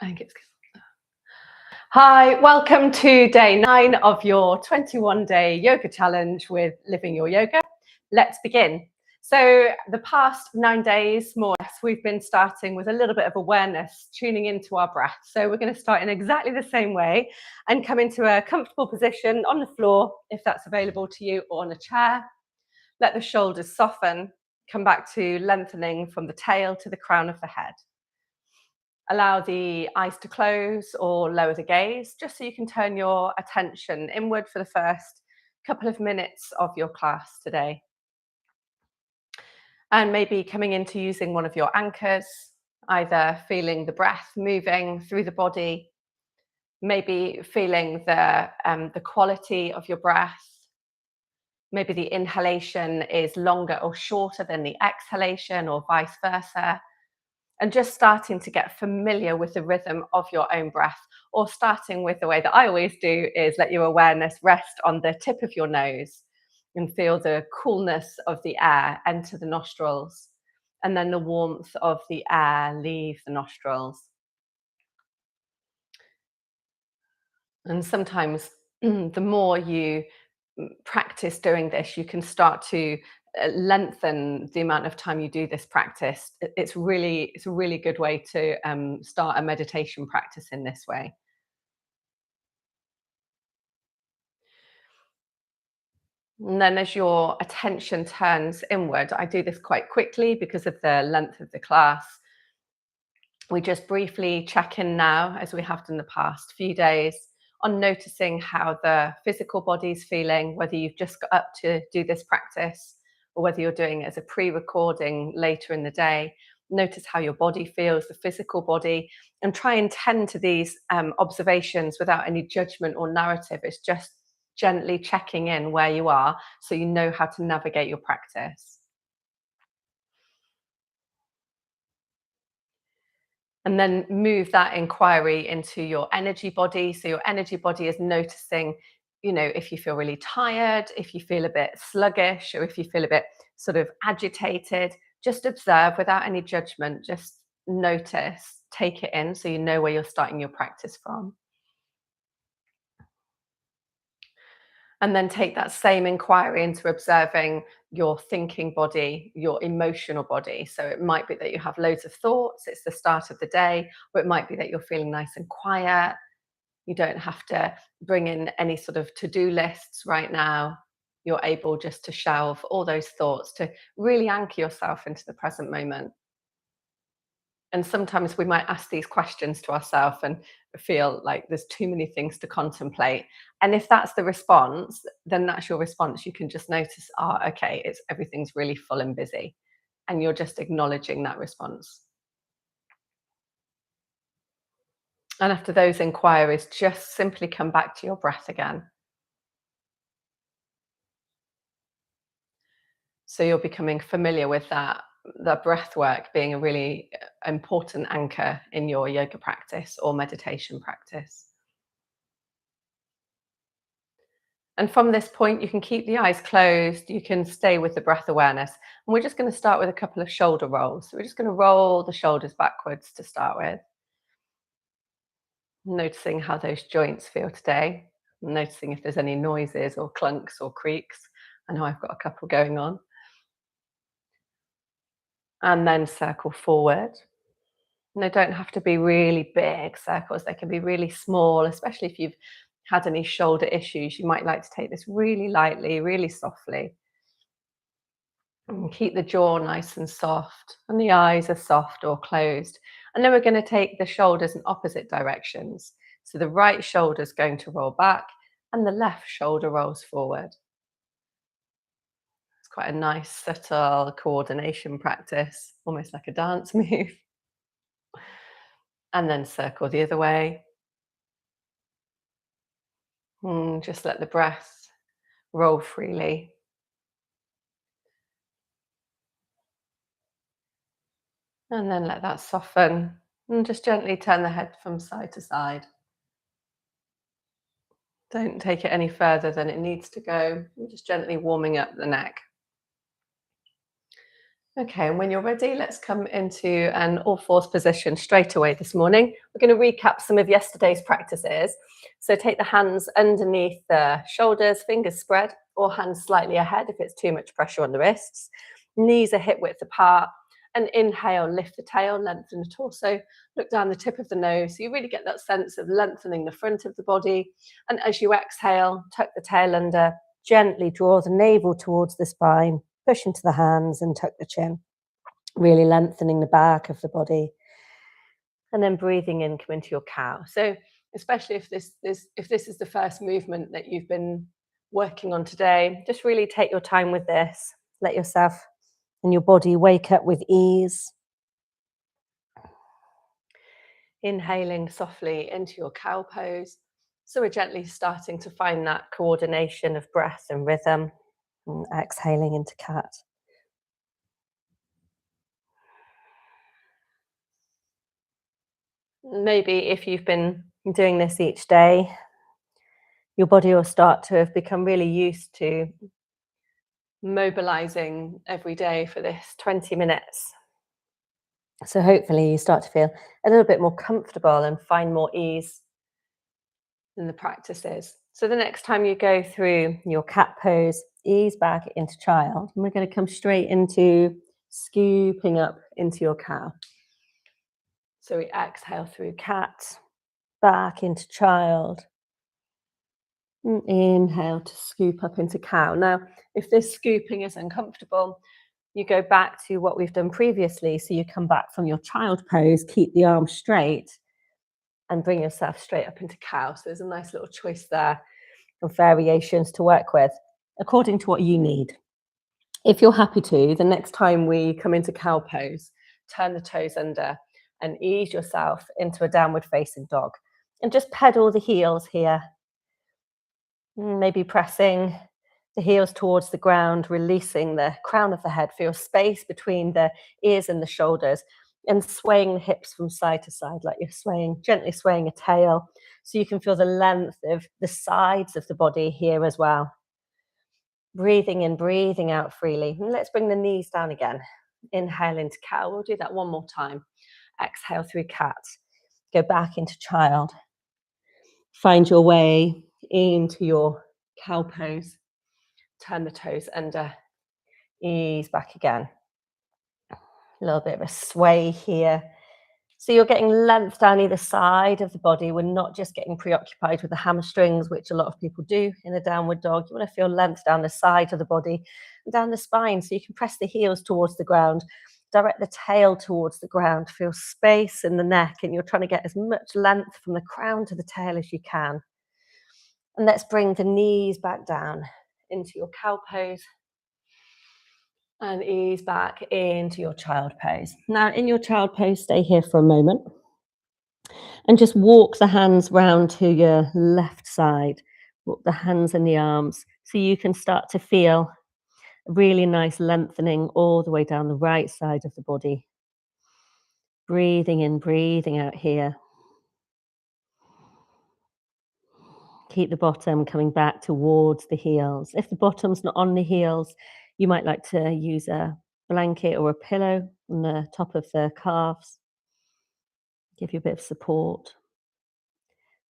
I think it's Hi, welcome to day 9 of your 21-day yoga challenge with Living Your Yoga. Let's begin. So the past 9 days, more or less, we've been starting with a little bit of awareness, tuning into our breath. So we're going to start in exactly the same way and come into a comfortable position on the floor, if that's available to you, or on a chair. Let the shoulders soften, come back to lengthening from the tail to the crown of the head. Allow the eyes to close or lower the gaze, just so you can turn your attention inward for the first couple of minutes of your class today. And maybe coming into using one of your anchors, either feeling the breath moving through the body, maybe feeling the quality of your breath. Maybe the inhalation is longer or shorter than the exhalation, or vice versa. And just starting to get familiar with the rhythm of your own breath, or starting with the way that I always do is let your awareness rest on the tip of your nose and feel the coolness of the air enter the nostrils, and then the warmth of the air leave the nostrils. And sometimes the more you practice doing this, you can start to lengthen the amount of time you do this practice. It's a really good way to start a meditation practice in this way. And then as your attention turns inward, I do this quite quickly because of the length of the class. We just briefly check in now, as we have done the past few days, on noticing how the physical body is feeling, whether you've just got up to do this practice or whether you're doing it as a pre-recording later in the day. Notice how your body feels, the physical body, and try and tend to these observations without any judgment or narrative. It's just gently checking in where you are so you know how to navigate your practice. And then move that inquiry into your energy body. So your energy body is noticing, if you feel really tired, if you feel a bit sluggish, or if you feel a bit sort of agitated. Just observe without any judgment. Just notice, take it in so you know where you're starting your practice from. And then take that same inquiry into observing your thinking body, your emotional body. So it might be that you have loads of thoughts, it's the start of the day, or it might be that you're feeling nice and quiet. You don't have to bring in any sort of to-do lists right now. You're able just to shelve all those thoughts, to really anchor yourself into the present moment. And sometimes we might ask these questions to ourselves and feel like there's too many things to contemplate. And if that's the response, then that's your response. You can just notice, okay, it's everything's really full and busy. And you're just acknowledging that response. And after those inquiries, just simply come back to your breath again. So you're becoming familiar with that, the breath work being a really important anchor in your yoga practice or meditation practice. And from this point, you can keep the eyes closed, you can stay with the breath awareness. And we're just going to start with a couple of shoulder rolls. So we're just going to roll the shoulders backwards to start with. Noticing how those joints feel today. Noticing if there's any noises or clunks or creaks. I know I've got a couple going on. And then circle forward. And they don't have to be really big circles. They can be really small, especially if you've had any shoulder issues. You might like to take this really lightly, really softly. And keep the jaw nice and soft, and the eyes are soft or closed. And then we're going to take the shoulders in opposite directions. So the right shoulder is going to roll back, and the left shoulder rolls forward. It's quite a nice, subtle coordination practice, almost like a dance move. And then circle the other way. Just let the breath roll freely. And then let that soften. And just gently turn the head from side to side. Don't take it any further than it needs to go. You're just gently warming up the neck. Okay, and when you're ready, let's come into an all fours position straight away this morning. We're going to recap some of yesterday's practices. So take the hands underneath the shoulders, fingers spread, or hands slightly ahead if it's too much pressure on the wrists. Knees are hip width apart. And inhale, lift the tail, lengthen the torso, look down the tip of the nose. So you really get that sense of lengthening the front of the body. And as you exhale, tuck the tail under, gently draw the navel towards the spine. Push into the hands and tuck the chin, really lengthening the back of the body. And then breathing in, come into your cow. So especially if this is the first movement that you've been working on today, just really take your time with this. Let yourself and your body wake up with ease. Inhaling softly into your cow pose. So we're gently starting to find that coordination of breath and rhythm. And exhaling into cat. Maybe if you've been doing this each day, your body will start to have become really used to mobilizing every day for this 20 minutes. So hopefully you start to feel a little bit more comfortable and find more ease in the practices. So the next time you go through your cat pose, ease back into child, and we're going to come straight into scooping up into your cow. So we exhale through cat, back into child. And inhale to scoop up into cow. Now, if this scooping is uncomfortable, you go back to what we've done previously. So you come back from your child pose, keep the arms straight, and bring yourself straight up into cow. So there's a nice little choice there of variations to work with, according to what you need. If you're happy to, the next time we come into cow pose, turn the toes under and ease yourself into a downward facing dog. And just pedal the heels here. Maybe pressing the heels towards the ground, releasing the crown of the head. Feel space between the ears and the shoulders, and swaying the hips from side to side like you're swaying, gently swaying a tail. So you can feel the length of the sides of the body here as well. Breathing in, breathing out freely. And let's bring the knees down again. Inhale into cow. We'll do that one more time. Exhale through cat. Go back into child. Find your way into your cow pose. Turn the toes under. Ease back again. A little bit of a sway here. So you're getting length down either side of the body. We're not just getting preoccupied with the hamstrings, which a lot of people do in a downward dog. You want to feel length down the side of the body and down the spine. So you can press the heels towards the ground, direct the tail towards the ground, feel space in the neck, and you're trying to get as much length from the crown to the tail as you can. And let's bring the knees back down into your cow pose. And ease back into your child pose. Now, in your child pose, stay here for a moment and just walk the hands round to your left side. Walk the hands and the arms so you can start to feel a really nice lengthening all the way down the right side of the body. Breathing in, breathing out here. Keep the bottom coming back towards the heels. If the bottom's not on the heels, you might like to use a blanket or a pillow on the top of the calves. Give you a bit of support.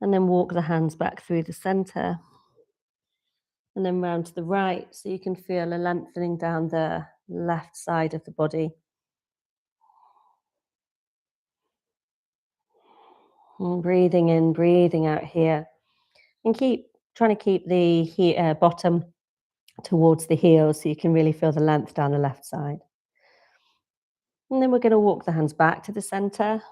And then walk the hands back through the center. And then round to the right, so you can feel a lengthening down the left side of the body. And breathing in, breathing out here. And keep trying to keep the bottom towards the heels so you can really feel the length down the left side. And then we're going to walk the hands back to the center.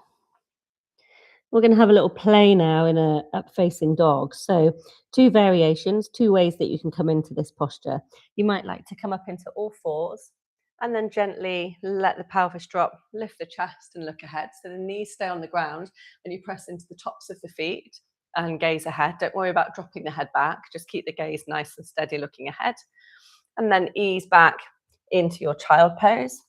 We're going to have a little play now in a up-facing dog. So 2 variations, 2 ways that you can come into this posture. You might like to come up into all fours and then gently let the pelvis drop, lift the chest and look ahead. So the knees stay on the ground and you press into the tops of the feet and gaze ahead. Don't worry about dropping the head back. Just keep the gaze nice and steady looking ahead. And then ease back into your child pose.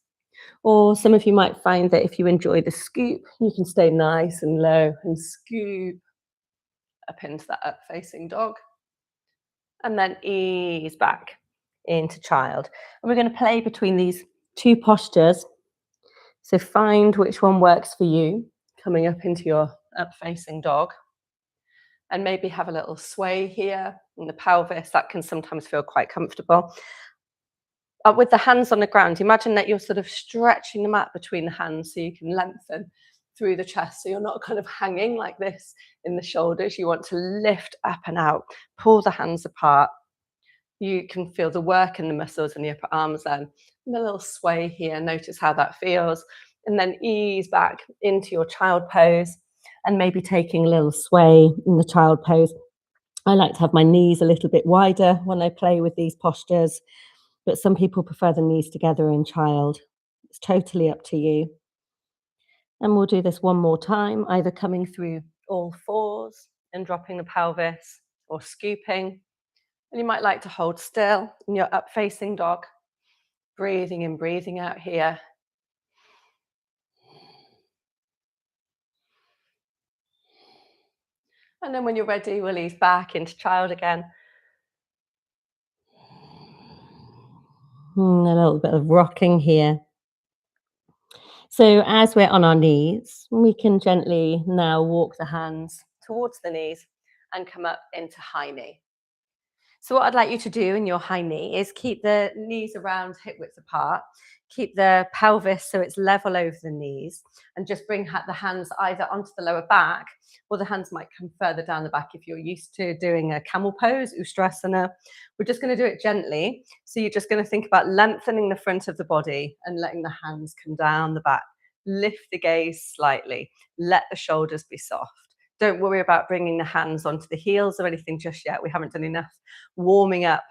Or some of you might find that if you enjoy the scoop, you can stay nice and low and scoop up into that up-facing dog. And then ease back into child. And we're going to play between these Two postures. So find which one works for you, coming up into your up facing dog. And maybe have a little sway here in the pelvis. That can sometimes feel quite comfortable. With the hands on the ground, imagine that you're sort of stretching the mat between the hands so you can lengthen through the chest. So you're not kind of hanging like this in the shoulders. You want to lift up and out, pull the hands apart. You can feel the work in the muscles in the upper arms then. And a little sway here, notice how that feels. And then ease back into your child pose and maybe taking a little sway in the child pose. I like to have my knees a little bit wider when I play with these postures, but some people prefer the knees together in child. It's totally up to you. And we'll do this one more time, either coming through all fours and dropping the pelvis or scooping. And you might like to hold still in your up facing dog, breathing in, breathing out here. And then when you're ready, we'll ease back into child again. A little bit of rocking here. So as we're on our knees, we can gently now walk the hands towards the knees and come up into high knee. So what I'd like you to do in your high knee is keep the knees around hip width apart, keep the pelvis so it's level over the knees, and just bring the hands either onto the lower back, or the hands might come further down the back if you're used to doing a camel pose, Ustrasana. We're just going to do it gently. So you're just going to think about lengthening the front of the body and letting the hands come down the back. Lift the gaze slightly. Let the shoulders be soft. Don't worry about bringing the hands onto the heels or anything just yet. We haven't done enough warming up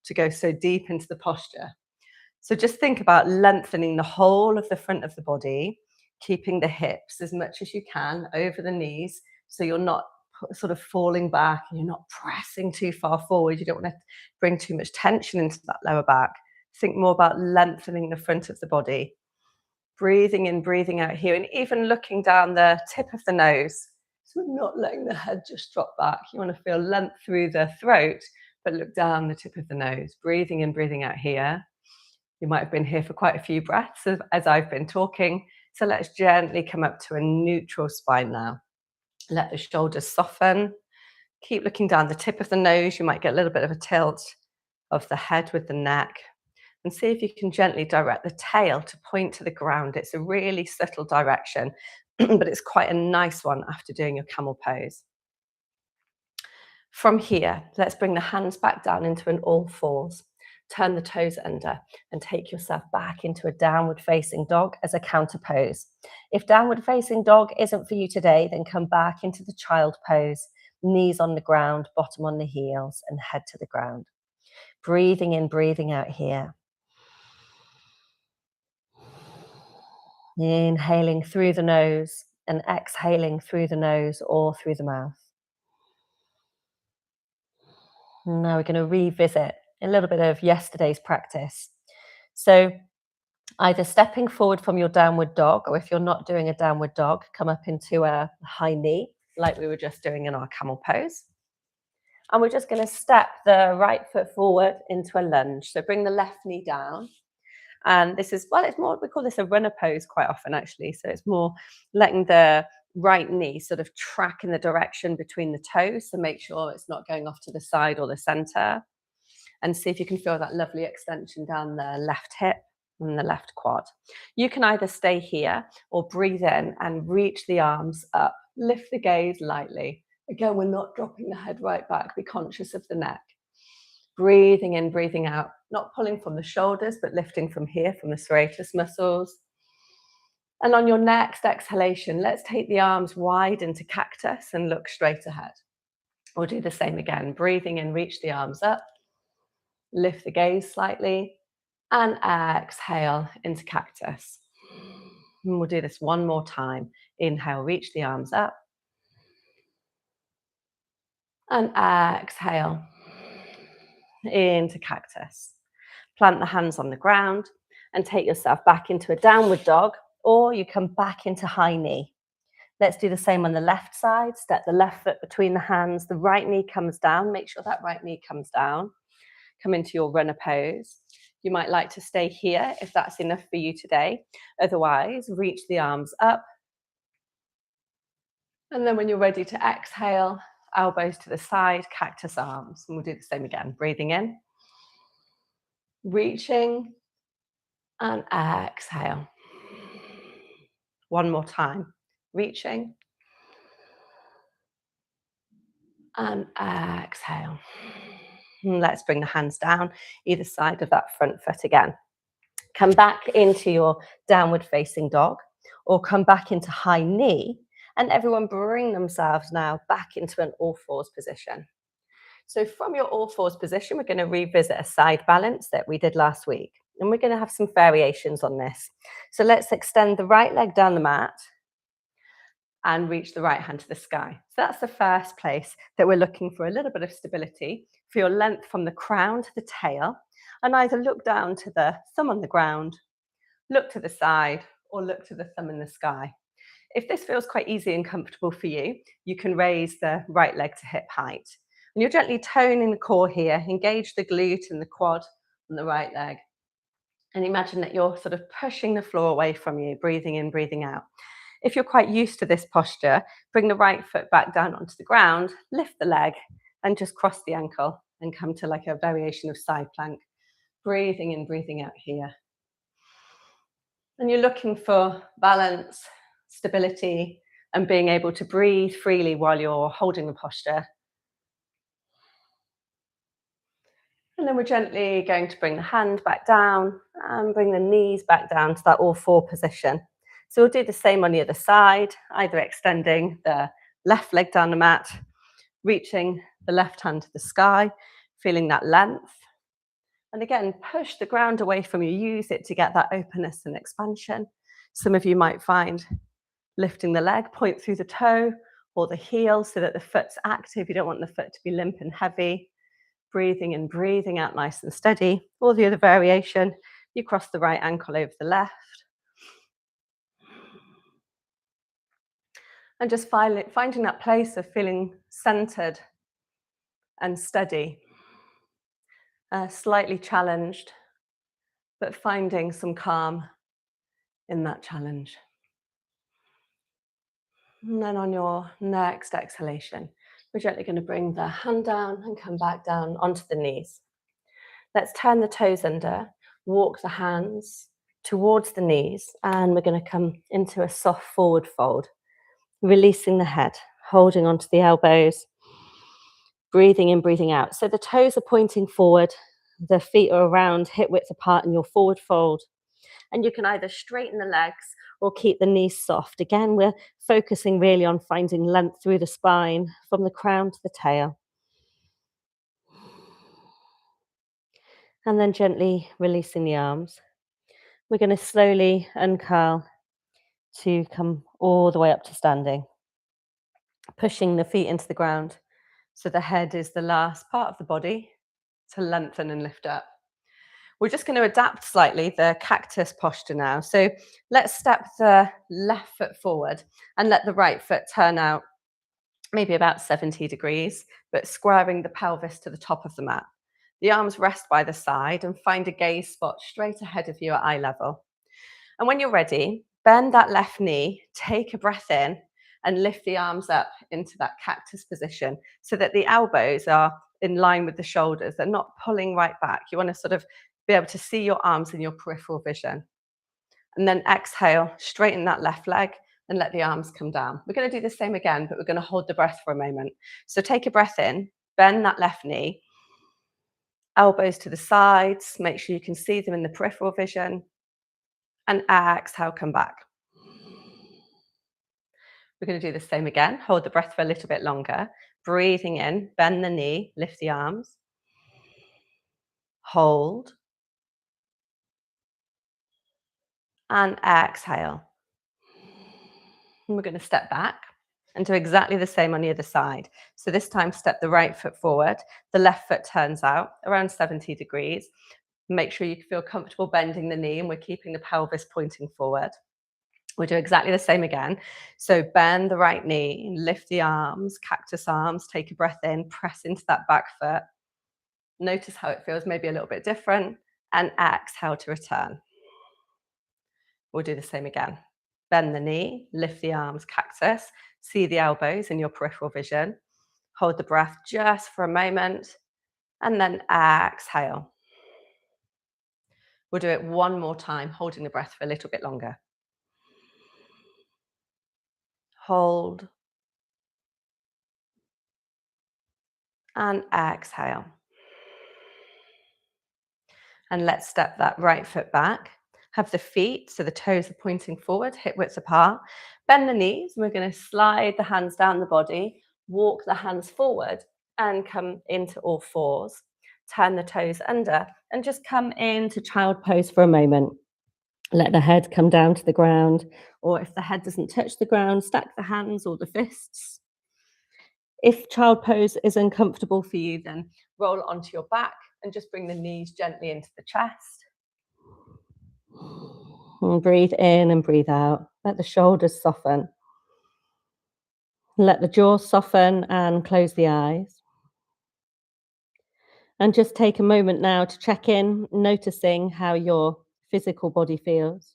to go so deep into the posture. So just think about lengthening the whole of the front of the body, keeping the hips as much as you can over the knees so you're not sort of falling back and you're not pressing too far forward. You don't want to bring too much tension into that lower back. Think more about lengthening the front of the body. Breathing in, breathing out here, and even looking down the tip of the nose. So we're not letting the head just drop back. You want to feel length through the throat, but look down the tip of the nose. Breathing in, breathing out here. You might have been here for quite a few breaths as I've been talking. So let's gently come up to a neutral spine now. Let the shoulders soften. Keep looking down the tip of the nose. You might get a little bit of a tilt of the head with the neck. And see if you can gently direct the tail to point to the ground. It's a really subtle direction, but it's quite a nice one after doing your camel pose. From here, let's bring the hands back down into an all fours. Turn the toes under and take yourself back into a downward facing dog as a counter pose. If downward facing dog isn't for you today, then come back into the child pose, knees on the ground, bottom on the heels, and head to the ground. Breathing in, breathing out here. Inhaling through the nose and exhaling through the nose or through the mouth. Now we're going to revisit a little bit of yesterday's practice. So either stepping forward from your downward dog, or if you're not doing a downward dog, come up into a high knee like we were just doing in our camel pose. And we're just going to step the right foot forward into a lunge. So bring the left knee down. And this is, well, it's more, we call this a runner pose quite often actually. So it's more letting the right knee sort of track in the direction between the toes. So make sure it's not going off to the side or the center. And see if you can feel that lovely extension down the left hip and the left quad. You can either stay here or breathe in and reach the arms up. Lift the gaze lightly. Again, we're not dropping the head right back. Be conscious of the neck. Breathing in, breathing out, not pulling from the shoulders, but lifting from here, from the serratus muscles. And on your next exhalation, let's take the arms wide into cactus and look straight ahead. We'll do the same again. Breathing in, reach the arms up, lift the gaze slightly, and exhale into cactus. And we'll do this one more time. Inhale, reach the arms up, and exhale into cactus. Plant the hands on the ground and take yourself back into a downward dog, or you come back into high knee. Let's do the same on the left side. Step the left foot between the hands. The right knee comes down. Make sure that right knee comes down. Come into your runner pose. You might like to stay here if that's enough for you today. Otherwise, reach the arms up. And then when you're ready to exhale, elbows to the side, cactus arms. And we'll do the same again. Breathing in, reaching, and exhale. One more time. Reaching, and exhale. And let's bring the hands down either side of that front foot again. Come back into your downward facing dog, or come back into high knee, and everyone bring themselves now back into an all fours position. So from your all fours position, we're going to revisit a side balance that we did last week, and we're going to have some variations on this. So let's extend the right leg down the mat and reach the right hand to the sky. So that's the first place that we're looking for a little bit of stability for your length from the crown to the tail, and either look down to the thumb on the ground, look to the side, or look to the thumb in the sky. If this feels quite easy and comfortable for you, you can raise the right leg to hip height. And you're gently toning the core here, engage the glute and the quad on the right leg. And imagine that you're sort of pushing the floor away from you, breathing in, breathing out. If you're quite used to this posture, bring the right foot back down onto the ground, lift the leg, and just cross the ankle and come to like a variation of side plank. Breathing in, breathing out here. And you're looking for balance, stability, and being able to breathe freely while you're holding the posture. And then we're gently going to bring the hand back down and bring the knees back down to that all four position. So we'll do the same on the other side, either extending the left leg down the mat, reaching the left hand to the sky, feeling that length. And again, push the ground away from you. Use it to get that openness and expansion. Some of you might find lifting the leg, point through the toe or the heel so that the foot's active. You don't want the foot to be limp and heavy. Breathing in, breathing out nice and steady. Or the other variation, you cross the right ankle over the left. And just finding that place of feeling centered and steady. Slightly challenged, but finding some calm in that challenge. And then on your next exhalation, we're gently going to bring the hand down and come back down onto the knees. Let's turn the toes under, walk the hands towards the knees, and we're going to come into a soft forward fold, releasing the head, holding onto the elbows, breathing in, breathing out. So the toes are pointing forward, the feet are around hip width apart in your forward fold. And you can either straighten the legs or keep the knees soft. Again, we're focusing really on finding length through the spine from the crown to the tail. And then gently releasing the arms. We're going to slowly uncurl to come all the way up to standing. Pushing the feet into the ground so the head is the last part of the body to lengthen and lift up. We're just going to adapt slightly the cactus posture now. So let's step the left foot forward and let the right foot turn out maybe about 70 degrees, but squaring the pelvis to the top of the mat. The arms rest by the side and find a gaze spot straight ahead of you at eye level. And when you're ready, bend that left knee, take a breath in, and lift the arms up into that cactus position so that the elbows are in line with the shoulders. They're not pulling right back. You want to sort of be able to see your arms in your peripheral vision. And then exhale, straighten that left leg and let the arms come down. We're going to do the same again, but we're going to hold the breath for a moment. So take a breath in, bend that left knee, elbows to the sides, make sure you can see them in the peripheral vision, and exhale, come back. We're going to do the same again, hold the breath for a little bit longer, breathing in, bend the knee, lift the arms, hold, and exhale. And we're going to step back and do exactly the same on the other side. So this time, step the right foot forward, the left foot turns out around 70 degrees. Make sure you feel comfortable bending the knee and we're keeping the pelvis pointing forward. We'll do exactly the same again. So bend the right knee, lift the arms, cactus arms, take a breath in, press into that back foot. Notice how it feels maybe a little bit different. and exhale to return. We'll do the same again. Bend the knee, lift the arms, cactus, see the elbows in your peripheral vision. Hold the breath just for a moment, and then exhale. We'll do it one more time, holding the breath for a little bit longer. Hold and exhale. And let's step that right foot back. Have the feet, so the toes are pointing forward, hip widths apart. Bend the knees, and we're going to slide the hands down the body, walk the hands forward, and come into all fours. Turn the toes under, and just come into child pose for a moment. Let the head come down to the ground, or if the head doesn't touch the ground, stack the hands or the fists. If child pose is uncomfortable for you, then roll onto your back and just bring the knees gently into the chest. And breathe in and breathe out. Let the shoulders soften. Let the jaw soften and close the eyes. And just take a moment now to check in, noticing how your physical body feels.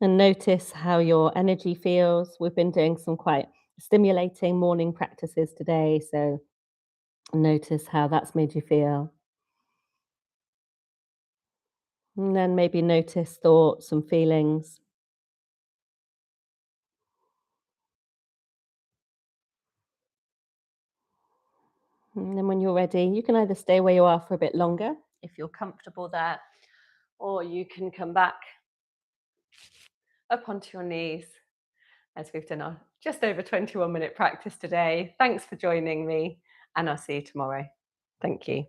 And notice how your energy feels. We've been doing some quite stimulating morning practices today, so notice how that's made you feel. And then maybe notice thoughts and feelings. And then when you're ready, you can either stay where you are for a bit longer if you're comfortable there, or you can come back up onto your knees as we've done our just over 21-minute practice today. Thanks for joining me, and I'll see you tomorrow. Thank you.